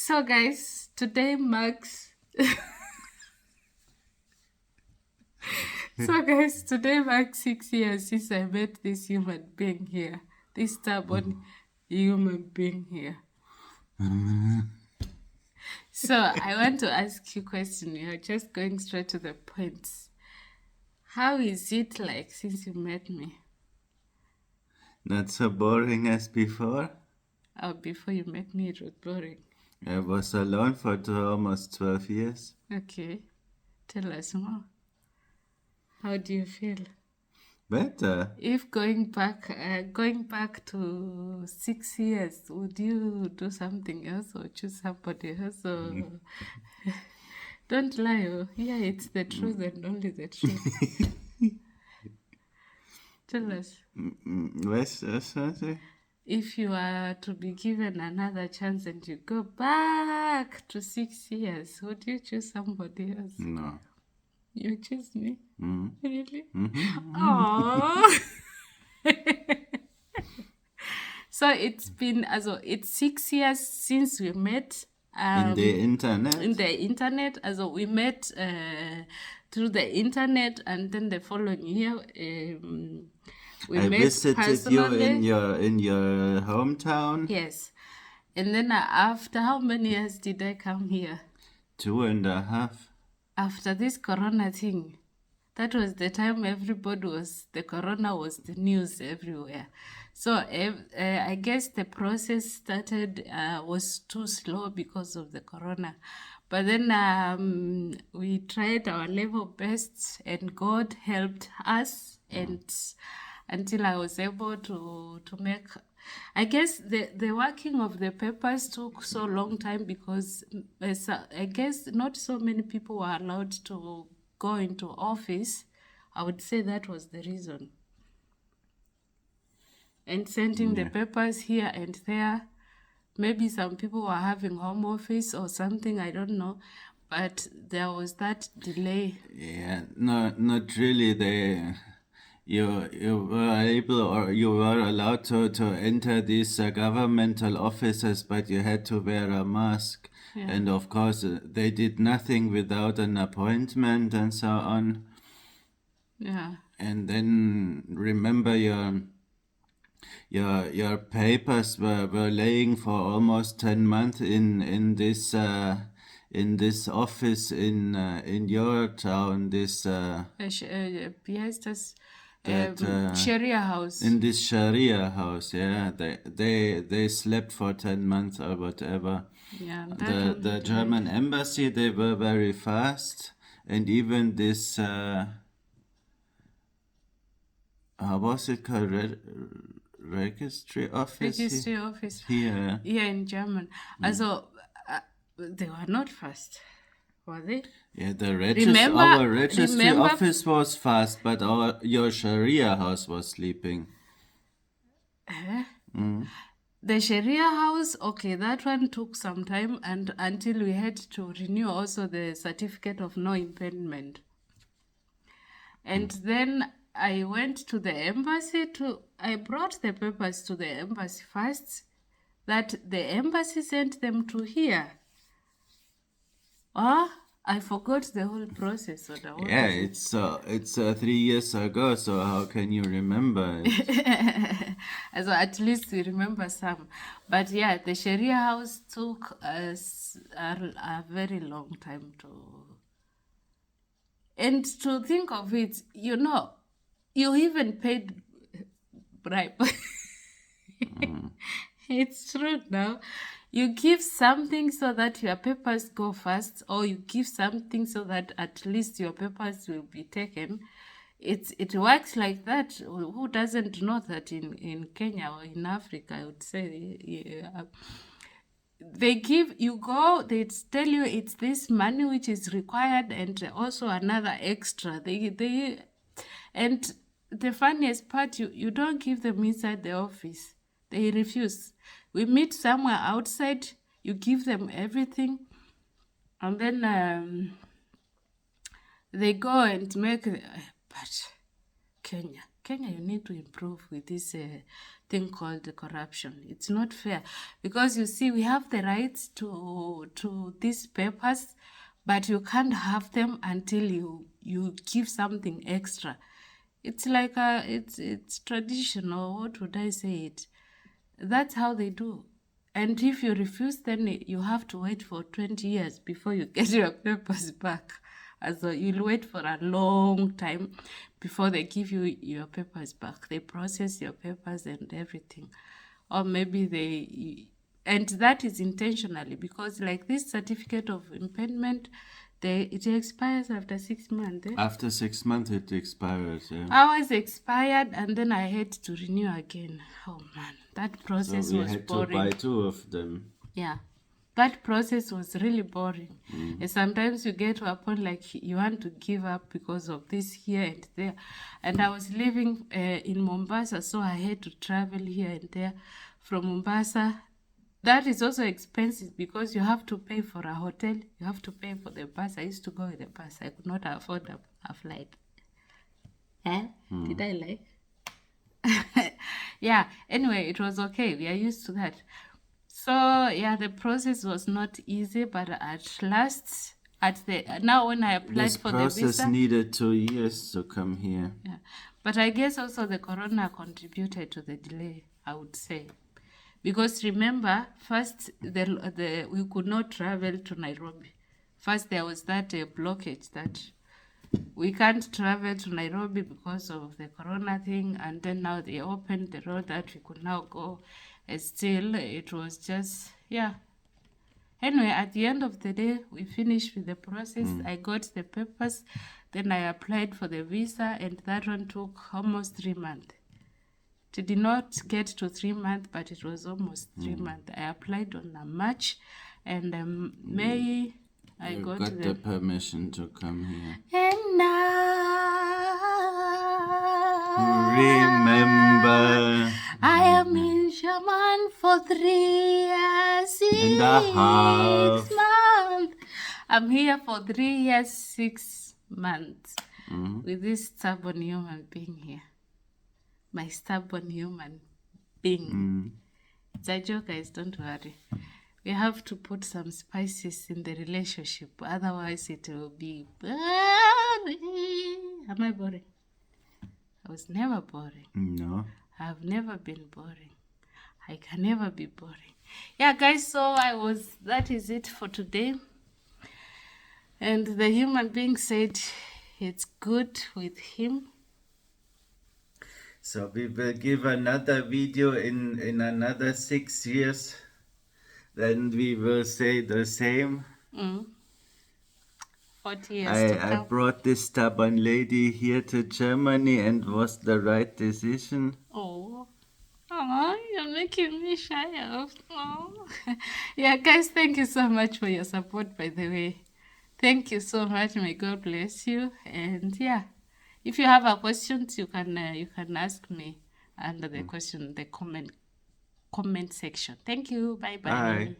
So, guys, today marks. Today marks 6 years since I met this human being here, this stubborn human being here. So, I want to ask you a question. You're just going straight to the point. How is it like since you met me? Not so boring as before. Oh, before you met me, it was boring. I was alone for almost 12 years. Okay, tell us more. How do you feel? Better. If going back to 6 years, would you do something else or choose somebody else? Or don't lie. Oh. Yeah, it's the truth and only the truth. Tell us. What's If you are to be given another chance and you go back to 6 years, would you choose somebody else? No. You choose me? Really? Mm-hmm. Oh. So it's 6 years since we met. In the internet? In the internet. We met through the internet, and then the following year we I met visited you personally. in your hometown. Yes. And then after how many years did I come here? 2.5. After this corona thing. That was the time the corona was the news everywhere. So I guess the process was too slow because of the corona. But then we tried our level best and God helped us and until I was able to make... I guess the working of the papers took so long time because I guess not so many people were allowed to go into office. I would say that was the reason. And sending the papers here and there. Maybe some people were having home office or something, I don't know. But there was that delay. Yeah, no, not really. You were able or you were allowed to enter these governmental offices, but you had to wear a mask. Yeah. And of course, they did nothing without an appointment and so on. Yeah. And then remember your papers were laying for almost 10 months in this office in your town, this Sharia house. in this Sharia house. Yeah, they slept for 10 months or whatever. Yeah, The German embassy, they were very fast, and even this how was it called? Registry office? Registry office. Here. Yeah, in German. Also, they were not fast, were they? Yeah, our registry office was fast, but your Sharia house was sleeping. The Sharia house, okay, that one took some time and until we had to renew also the certificate of no impediment. And then I went to the embassy I brought the papers to the embassy first, that the embassy sent them to here. I forgot the whole process. Yeah, it's 3 years ago, so how can you remember it? So at least we remember some. But yeah, the Sharia house took us a very long time to... And to think of it, you even paid bribe. It's true now. You give something so that your papers go fast, or you give something so that at least your papers will be taken. It works like that. Who doesn't know that in Kenya or in Africa, I would say. Yeah. They tell you it's this money which is required and also another extra. And the funniest part, you don't give them inside the office. They refuse. We meet somewhere outside, you give them everything, and then they go and make... But Kenya, Kenya, you need to improve with this thing called corruption. It's not fair because you see, we have the rights to these papers, but you can't have them until you give something extra. It's like it's traditional. What would I say it? That's how they do. And if you refuse, then you have to wait for 20 years before you get your papers back. So you'll wait for a long time before they give you your papers back. They process your papers and everything. Or maybe and that is intentionally because like this certificate of impairment, it expires after 6 months. After 6 months it expires, yeah. Ours expired and then I had to renew again. Oh man, that process So we was had boring. to buy 2 of them. Yeah, that process was really boring. And sometimes you get to a point like you want to give up because of this here and there. And I was living in Mombasa, so I had to travel here and there from Mombasa. That is also expensive because you have to pay for a hotel, you have to pay for the bus. I used to go with the bus. I could not afford a flight. Did I lie? Yeah, anyway, it was okay. We are used to that. So yeah, the process was not easy, but at last, now when I applied This for the process visa, needed 2 years to come here. yeah, but I guess also the corona contributed to the delay, I would say, because remember, first we could not travel to Nairobi. First there was that blockage that we can't travel to Nairobi because of the corona thing, and then now they opened the road that we could now go. And still, it was just, yeah. Anyway, at the end of the day, we finished with the process. I got the papers, then I applied for the visa, and that one took almost 3 months. It did not get to 3 months, but it was almost 3 months. I applied on March, and May I You got the permission to come here. And now Remember I am in Shaman for 3 years, and a half. 6 months. I'm here for 3 years, 6 months with this stubborn human being here. My stubborn human being. It's a joke, guys, don't worry. We have to put some spices in the relationship, otherwise it will be boring. Am I boring? I was never boring. No. I've never been boring. I can never be boring. Yeah, guys, so that is it for today. And the human being said it's good with him. So we will give another video in another 6 years. Then we will say the same. 40 years to I come. brought this stubborn lady here to Germany and was the right decision. Oh, you're making me shy off. Oh. Yeah, guys, thank you so much for your support, by the way. Thank you so much. May God bless you. And yeah, if you have a question, you can ask me under the question, the comment section. Thank you. Bye. Bye.